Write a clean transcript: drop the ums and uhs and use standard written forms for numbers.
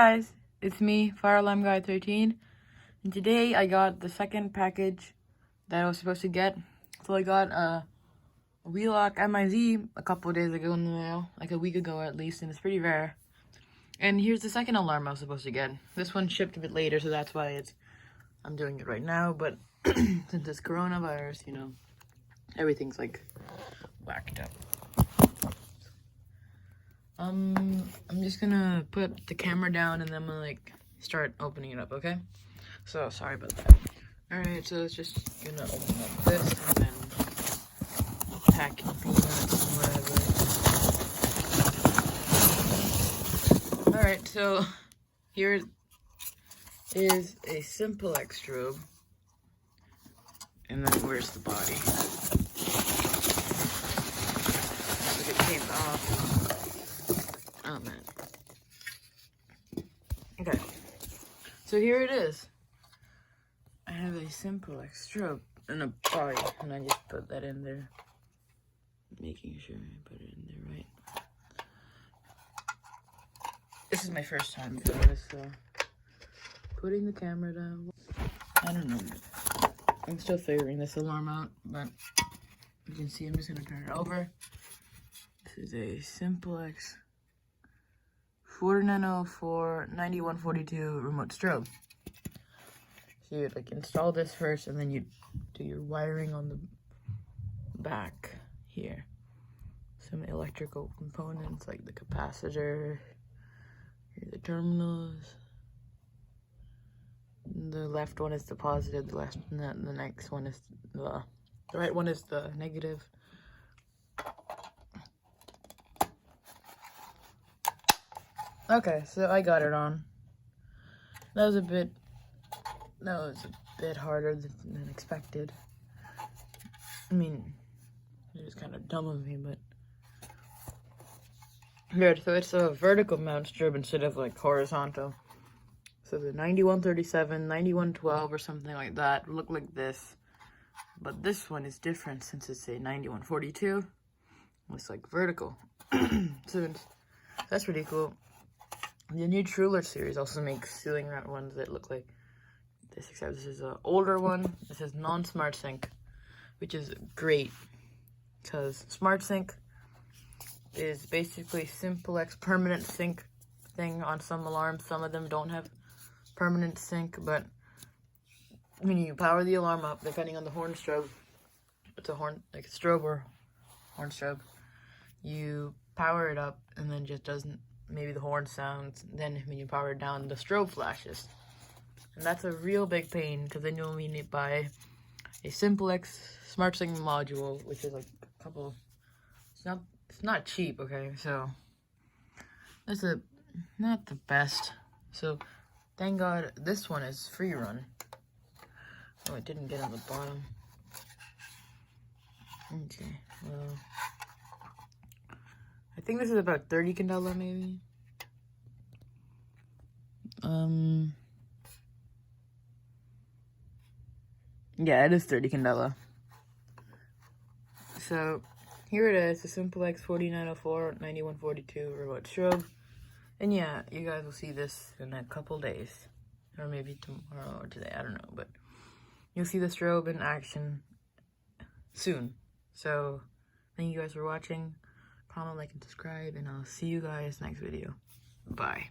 guys, it's me, Fire Alarm Guy 13, and today I got the second package that I was supposed to get. So I got a Wheelock MIZ a couple of days ago in the mail, like a week ago at least, and it's pretty rare. And here's the second alarm I was supposed to get. This one shipped a bit later, so that's why I'm doing it right now, but since it's coronavirus, you know, everything's like whacked up. I'm just gonna put the camera down and then I'm gonna like start opening it up, okay? So sorry about that. Alright, so it's just gonna open up this and then packing peanuts and whatever. Alright, so here is a Simplex strobe. And then where's the body? Look, it came off. Oh man. Okay. So here it is. I have a Simplex strobe and a body, and I just put that in there. Making sure I put it in there right. This is my first time doing this, so putting the camera down. I don't know. I'm still figuring this alarm out, but you can see I'm just gonna turn it over. This is a Simplex 4904 9142 remote strobe. So you like install this first, and then you do your wiring on the back here. Some electrical components like the capacitor, here are the terminals. The left one is the positive, the next one is the right one is the negative. Okay, so I got it on. That was a bit harder than expected. I mean, it was kind of dumb of me, but here, so it's a vertical mount strobe instead of like horizontal. So the 9137, 9112 or something like that look like this. But this one is different since it's a 9142. It's like vertical. So that's pretty cool. The new Truler series also makes ceiling mount ones that look like this, except this is an older one. This is non-smart sync, which is great because smart sync is basically Simplex permanent sync thing on some alarms. Some of them don't have permanent sync, but when you power the alarm up, depending on the horn strobe, it's a horn, like a strobe or horn strobe, you power it up and then just doesn't, maybe the horn sounds, then when you power it down, the strobe flashes. And that's a real big pain, because then you'll need to buy a Simplex Smart Sync module, which is like a couple, it's not cheap, okay? So that's not the best. So thank God this one is free run. Oh, it didn't get on the bottom. Okay, well, I think this is about 30 candela, maybe. Yeah, it is 30 candela. So here it is, the Simplex 4904 9142 remote strobe. And yeah, you guys will see this in a couple days, or maybe tomorrow or today, I don't know, but you'll see the strobe in action soon. So thank you guys for watching. Comment, like, and subscribe, and I'll see you guys next video. Bye.